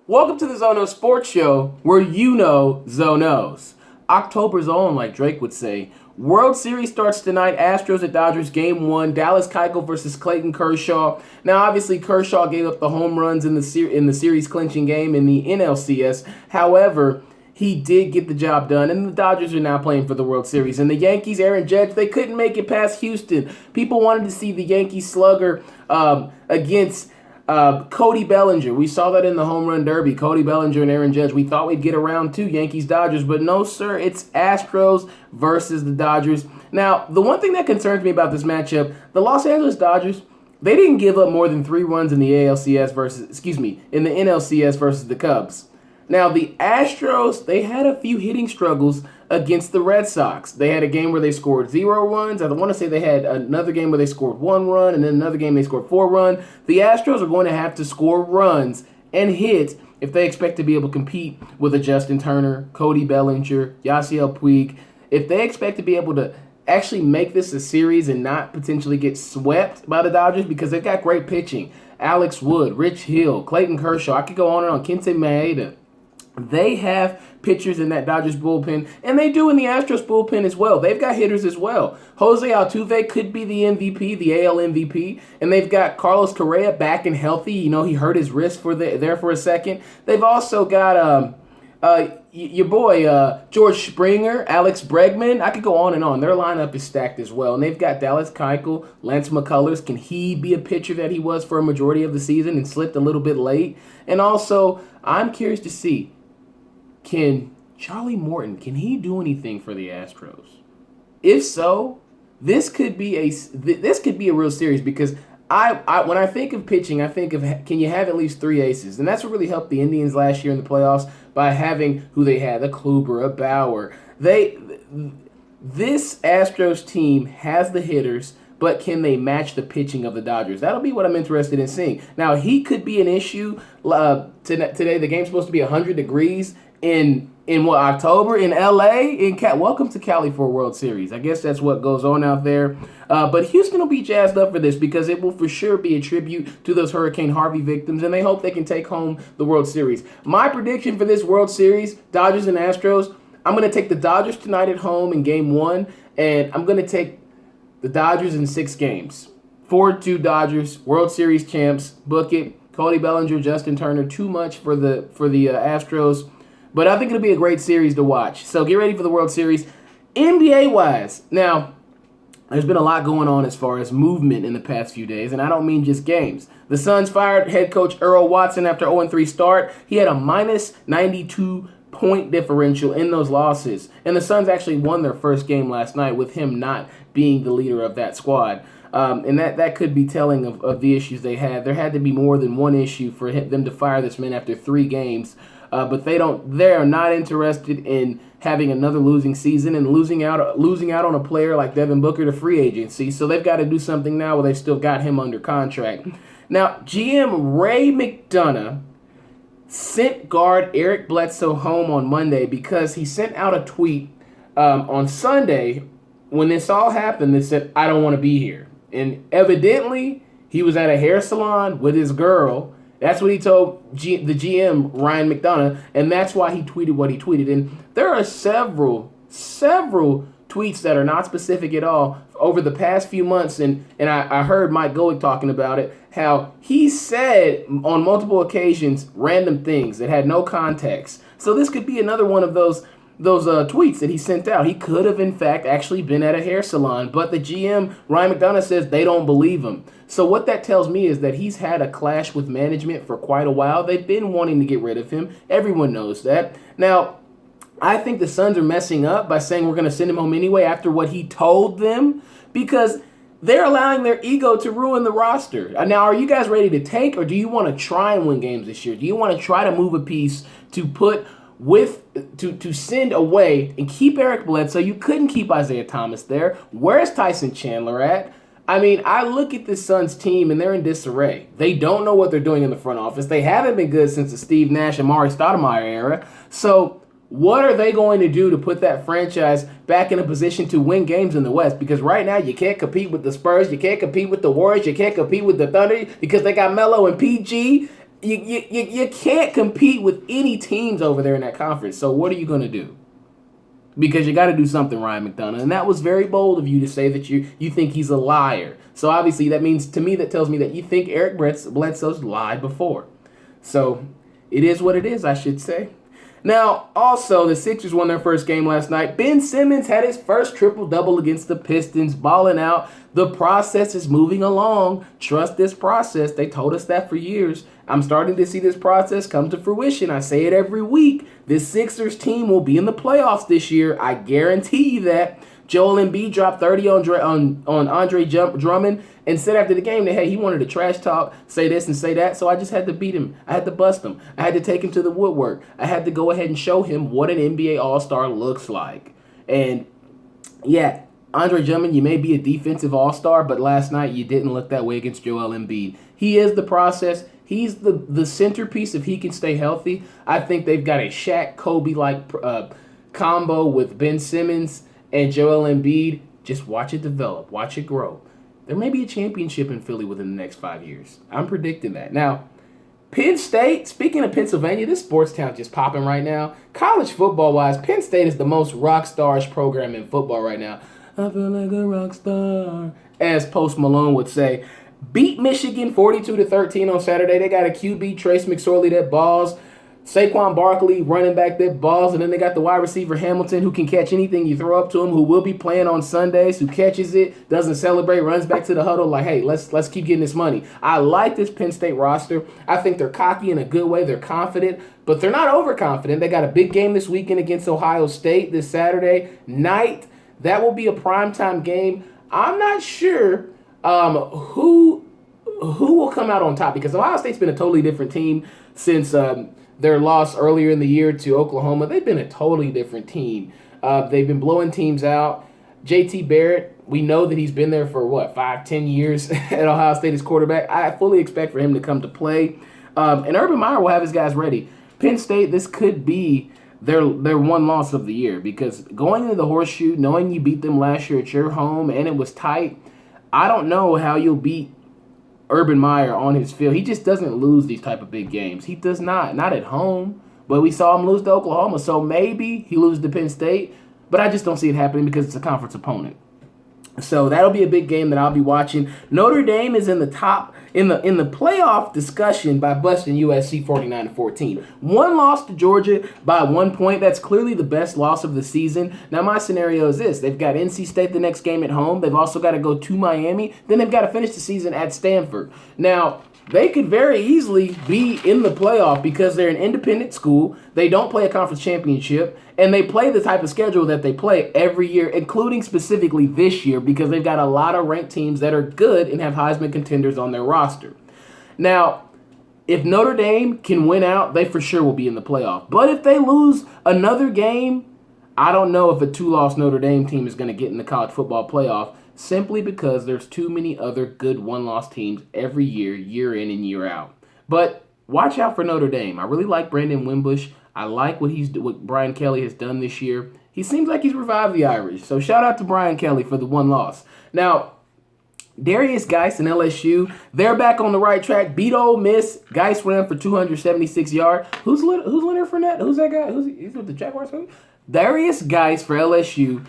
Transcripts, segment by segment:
Welcome to the Zono Sports Show, where you know Zonos. October's on, like Drake would say. World Series starts tonight. Astros at Dodgers, Game 1. Dallas Keuchel versus Clayton Kershaw. Now, obviously, Kershaw gave up the home runs in the series clinching game in the NLCS. However, he did get the job done, and the Dodgers are now playing for the World Series. And the Yankees, Aaron Judge, they couldn't make it past Houston. People wanted to see the Yankees slugger against Cody Bellinger. We saw that in the home run derby. Cody Bellinger and Aaron Judge. We thought we'd get around to Yankees-Dodgers, but no, sir. It's Astros versus the Dodgers. Now, the one thing that concerns me about this matchup, the Los Angeles Dodgers, they didn't give up more than 3 runs in the in the NLCS versus the Cubs. Now, the Astros, they had a few hitting struggles against the Red Sox. They had a game where they scored 0 runs. I want to say they had another game where they scored 1 run, and then another game they scored 4 runs. The Astros are going to have to score runs and hit if they expect to be able to compete with a Justin Turner, Cody Bellinger, Yasiel Puig. If they expect to be able to actually make this a series and not potentially get swept by the Dodgers, because they've got great pitching. Alex Wood, Rich Hill, Clayton Kershaw. I could go on and on. Kente Maeda. They have pitchers in that Dodgers bullpen, and they do in the Astros bullpen as well. They've got hitters as well. Jose Altuve could be the MVP, the AL MVP, and they've got Carlos Correa back and healthy. You know, he hurt his wrist there for a second. They've also got your boy George Springer, Alex Bregman. I could go on and on. Their lineup is stacked as well, and they've got Dallas Keuchel, Lance McCullers. Can he be a pitcher that he was for a majority of the season and slipped a little bit late? And also, I'm curious to see, can Charlie Morton, can he do anything for the Astros? If so, this could be a real series, because I when I think of pitching, I think of, can you have at least 3 aces? And that's what really helped the Indians last year in the playoffs by having who they had, the Kluber, a Bauer. This Astros team has the hitters, but can they match the pitching of the Dodgers? That'll be what I'm interested in seeing. Now, heat could be an issue. Today, the game's supposed to be 100 degrees in October in LA. Welcome to Cali for a World Series. I guess that's what goes on out there. But Houston will be jazzed up for this, because it will for sure be a tribute to those Hurricane Harvey victims, and they hope they can take home the World Series. My prediction for this World Series, Dodgers and Astros, I'm going to take the Dodgers tonight at home in Game 1, and I'm going to take the Dodgers in 6 games. 4-2 Dodgers, World Series champs. Book it. Cody Bellinger, Justin Turner, too much for the Astros. But I think it'll be a great series to watch. So get ready for the World Series. NBA-wise, now, there's been a lot going on as far as movement in the past few days, and I don't mean just games. The Suns fired head coach Earl Watson after 0-3 start. He had a minus 92 point differential in those losses. And the Suns actually won their first game last night with him not being the leader of that squad. And that could be telling of the issues they had. There had to be more than one issue for them to fire this man after 3 games. But they are not interested in having another losing season and losing out on a player like Devin Booker to free agency. So they've got to do something now where they've still got him under contract. Now, GM Ray McDonough sent guard Eric Bledsoe home on Monday because he sent out a tweet on Sunday when this all happened that said, "I don't want to be here." And evidently, he was at a hair salon with his girl. That's what he told the GM, Ryan McDonough, and that's why he tweeted what he tweeted. And there are several tweets that are not specific at all over the past few months, and I heard Mike Golick talking about it, how he said on multiple occasions random things that had no context. So this could be another one of those tweets that he sent out. He could have, in fact, actually been at a hair salon, but the GM, Ryan McDonough, says they don't believe him. So what that tells me is that he's had a clash with management for quite a while. They've been wanting to get rid of him. Everyone knows that. Now, I think the Suns are messing up by saying we're going to send him home anyway after what he told them, because they're allowing their ego to ruin the roster. Now, are you guys ready to tank, or do you want to try and win games this year? Do you want to try to move a piece to to send away and keep Eric Bledsoe? You couldn't keep Isaiah Thomas there. Where's Tyson Chandler at? I mean, I look at this Suns team, and they're in disarray. They don't know what they're doing in the front office. They haven't been good since the Steve Nash and Mari Stoudemire era. So what are they going to do to put that franchise back in a position to win games in the West? Because right now you can't compete with the Spurs. You can't compete with the Warriors. You can't compete with the Thunder because they got Melo and PG. You can't compete with any teams over there in that conference. So what are you going to do? Because you got to do something, Ryan McDonough. And that was very bold of you to say that you think he's a liar. So obviously that means, to me, that tells me that you think Eric Bledsoe's lied before. So it is what it is, I should say. Now, also, the Sixers won their first game last night. Ben Simmons had his first triple-double against the Pistons, balling out. The process is moving along. Trust this process. They told us that for years. I'm starting to see this process come to fruition. I say it every week. This Sixers team will be in the playoffs this year. I guarantee you that. Joel Embiid dropped 30 on Andre Drummond and said after the game that, hey, he wanted to trash talk, say this and say that, so I just had to beat him. I had to bust him. I had to take him to the woodwork. I had to go ahead and show him what an NBA All-Star looks like. And, yeah, Andre Drummond, you may be a defensive All-Star, but last night you didn't look that way against Joel Embiid. He is the process. He's the centerpiece if he can stay healthy. I think they've got a Shaq-Kobe-like combo with Ben Simmons and Joel Embiid. Just watch it develop. Watch it grow. There may be a championship in Philly within the next 5 years. I'm predicting that. Now, Penn State, speaking of Pennsylvania, this sports town just popping right now. College football-wise, Penn State is the most rock stars program in football right now. I feel like a rock star, as Post Malone would say. Beat Michigan 42-13 on Saturday. They got a QB, Trace McSorley, that balls. Saquon Barkley, running back, that balls. And then they got the wide receiver Hamilton, who can catch anything you throw up to him, who will be playing on Sundays, who catches it, doesn't celebrate, runs back to the huddle like, hey, let's keep getting this money. I like this Penn State roster. I think they're cocky in a good way. They're confident, but they're not overconfident. They got a big game this weekend against Ohio State this Saturday night. That will be a primetime game. I'm not sure who will come out on top, because Ohio State's been a totally different team since their loss earlier in the year to Oklahoma. They've been a totally different team. They've been blowing teams out. J.T. Barrett, we know that he's been there for, 5-10 years at Ohio State as quarterback. I fully expect for him to come to play. And Urban Meyer will have his guys ready. Penn State, this could be their one loss of the year, because going into the Horseshoe, knowing you beat them last year at your home and it was tight, I don't know how you'll beat Urban Meyer on his field. He just doesn't lose these type of big games. He does not at home. But we saw him lose to Oklahoma, so maybe he loses to Penn State. But I just don't see it happening because it's a conference opponent. So that'll be a big game that I'll be watching. Notre Dame is in the top in the playoff discussion by busting USC 49-14. One loss to Georgia by 1 point. That's clearly the best loss of the season. Now my scenario is this: they've got NC State the next game at home. They've also got to go to Miami. Then they've got to finish the season at Stanford. Now, they could very easily be in the playoff because they're an independent school. They don't play a conference championship, and they play the type of schedule that they play every year, including specifically this year, because they've got a lot of ranked teams that are good and have Heisman contenders on their roster. Now, if Notre Dame can win out, they for sure will be in the playoff. But if they lose another game, I don't know if a 2-loss Notre Dame team is going to get in the college football playoff, simply because there's too many other good 1-loss teams every year, year in and year out. But watch out for Notre Dame. I really like Brandon Wimbush. I like what Brian Kelly has done this year. He seems like he's revived the Irish. So shout out to Brian Kelly for the 1 loss. Now, Darius Geis and LSU, they're back on the right track. Beat Ole Miss. Geis ran for 276 yards. Who's Leonard Fournette? Who's that guy? He's with the Jaguars? Darius Geis for LSU.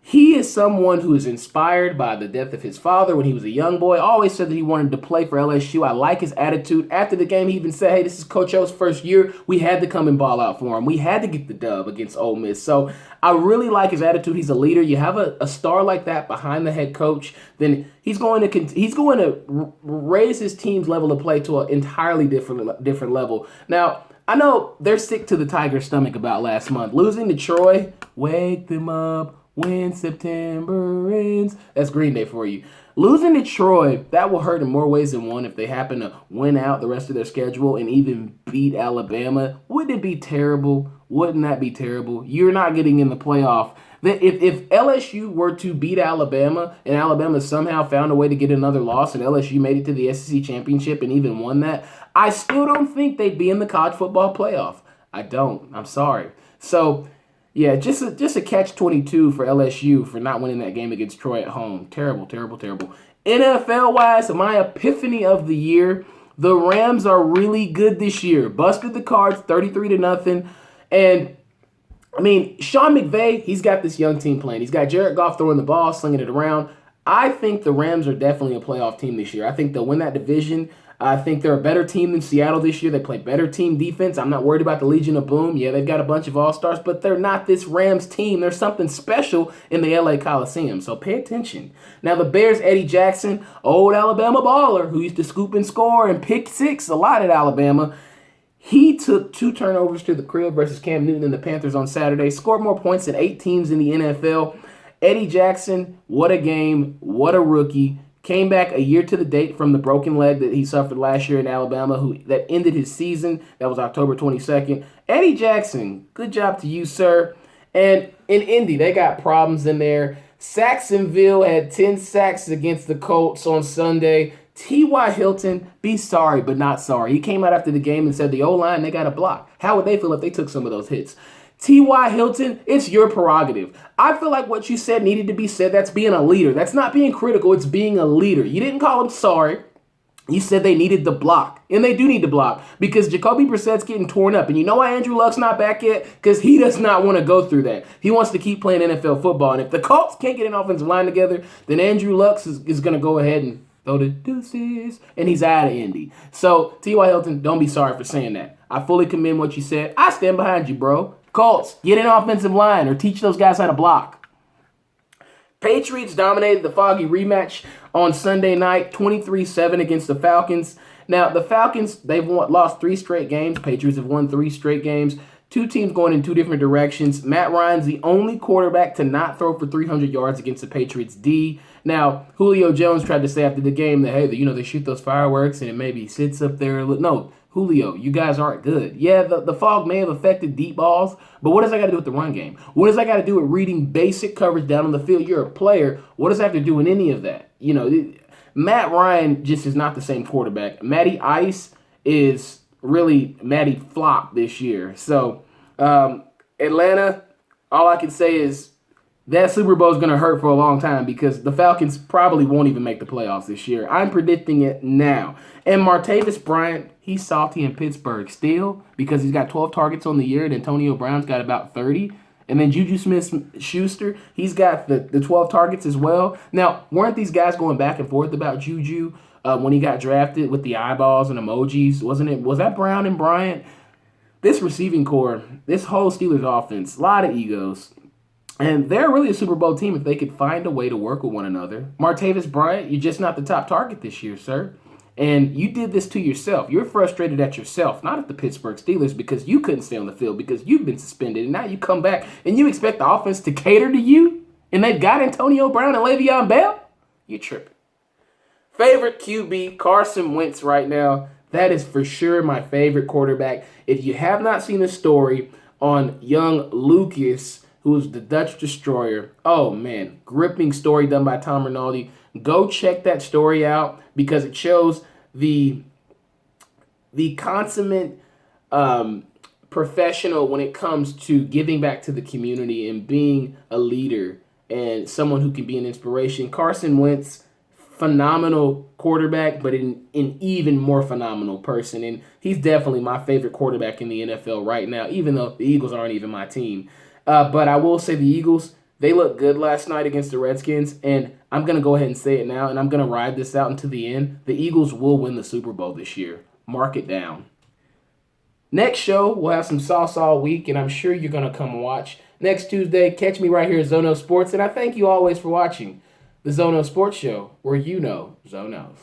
He is someone who is inspired by the death of his father when he was a young boy. Always said that he wanted to play for LSU. I like his attitude. After the game, he even said, hey, this is Coach O's first year. We had to come and ball out for him. We had to get the dub against Ole Miss. So I really like his attitude. He's a leader. You have a star like that behind the head coach, then he's going to raise his team's level of play to an entirely different level. Now, I know they're sick to the Tiger's stomach about last month. Losing to Troy, wake them up. When September ends. That's Green Day for you. Losing to Troy, that will hurt in more ways than one if they happen to win out the rest of their schedule and even beat Alabama. Wouldn't it be terrible? Wouldn't that be terrible? You're not getting in the playoff. If LSU were to beat Alabama and Alabama somehow found a way to get another loss and LSU made it to the SEC championship and even won that, I still don't think they'd be in the college football playoff. I don't. I'm sorry. So, yeah, just a catch-22 for LSU for not winning that game against Troy at home. Terrible, terrible, terrible. NFL-wise, my epiphany of the year The Rams are really good this year. Busted the Cards 33-0. And I mean, Sean McVay, he's got this young team playing. He's got Jared Goff throwing the ball, slinging it around. I think the Rams are definitely a playoff team this year. I think they'll win that division. I think they're a better team than Seattle this year. They play better team defense. I'm not worried about the Legion of Boom. Yeah, they've got a bunch of all-stars, but they're not this Rams team. There's something special in the LA Coliseum, so pay attention. Now, the Bears, Eddie Jackson, old Alabama baller who used to scoop and score and pick six a lot at Alabama. He took 2 turnovers to the crib versus Cam Newton and the Panthers on Saturday, scored more points than 8 teams in the NFL. Eddie Jackson, what a game, what a rookie. Came back a year to the date from the broken leg that he suffered last year in Alabama, that ended his season. That was October 22nd. Eddie Jackson, good job to you, sir. And in Indy, they got problems in there. Saxonville had 10 sacks against the Colts on Sunday. T.Y. Hilton, be sorry but not sorry. He came out after the game and said the O-line, they got a block. How would they feel if they took some of those hits? T.Y. Hilton, it's your prerogative. I feel like what you said needed to be said. That's being a leader. That's not being critical. It's being a leader. You didn't call them sorry. You said they needed the block. And they do need the block because Jacoby Brissett's getting torn up. And you know why Andrew Luck's not back yet? Because he does not want to go through that. He wants to keep playing NFL football. And if the Colts can't get an offensive line together, then Andrew Luck is going to go ahead and throw the deuces. And he's out of Indy. So, T.Y. Hilton, don't be sorry for saying that. I fully commend what you said. I stand behind you, bro. Colts, get an offensive line or teach those guys how to block. Patriots dominated the Foggy rematch on Sunday night, 23-7 against the Falcons. Now, the Falcons, they've lost 3 straight games. Patriots have won 3 straight games. 2 teams going in 2 different directions. Matt Ryan's the only quarterback to not throw for 300 yards against the Patriots D. Now, Julio Jones tried to say after the game that, hey, they shoot those fireworks and it maybe sits up there. No, Julio, you guys aren't good. Yeah, the fog may have affected deep balls, but what does that got to do with the run game? What does that got to do with reading basic coverage down on the field? You're a player. What does that have to do with any of that? Matt Ryan just is not the same quarterback. Matty Ice is really Matty Flop this year. So, Atlanta, all I can say is that Super Bowl is going to hurt for a long time because the Falcons probably won't even make the playoffs this year. I'm predicting it now. And Martavis Bryant, he's salty in Pittsburgh still because he's got 12 targets on the year and Antonio Brown's got about 30. And then Juju Smith-Schuster, he's got the 12 targets as well. Now, weren't these guys going back and forth about Juju when he got drafted with the eyeballs and emojis? Was that Brown and Bryant? This receiving core, this whole Steelers offense, a lot of egos. And they're really a Super Bowl team if they could find a way to work with one another. Martavis Bryant, you're just not the top target this year, sir. And you did this to yourself. You're frustrated at yourself, not at the Pittsburgh Steelers because you couldn't stay on the field because you've been suspended. And now you come back and you expect the offense to cater to you? And they've got Antonio Brown and Le'Veon Bell? You're tripping. Favorite QB, Carson Wentz right now. That is for sure my favorite quarterback. If you have not seen the story on young Lucas, who's the Dutch Destroyer. Oh, man. Gripping story done by Tom Rinaldi. Go check that story out because it shows the consummate professional when it comes to giving back to the community and being a leader and someone who can be an inspiration. Carson Wentz, phenomenal quarterback, but an even more phenomenal person. And he's definitely my favorite quarterback in the NFL right now, even though the Eagles aren't even my team. But I will say the Eagles, they looked good last night against the Redskins, and I'm going to go ahead and say it now, and I'm going to ride this out until the end. The Eagles will win the Super Bowl this year. Mark it down. Next show, we'll have some sauce all week, and I'm sure you're going to come watch. Next Tuesday, catch me right here at Zono Sports, and I thank you always for watching the Zono Sports Show, where you know Zonos.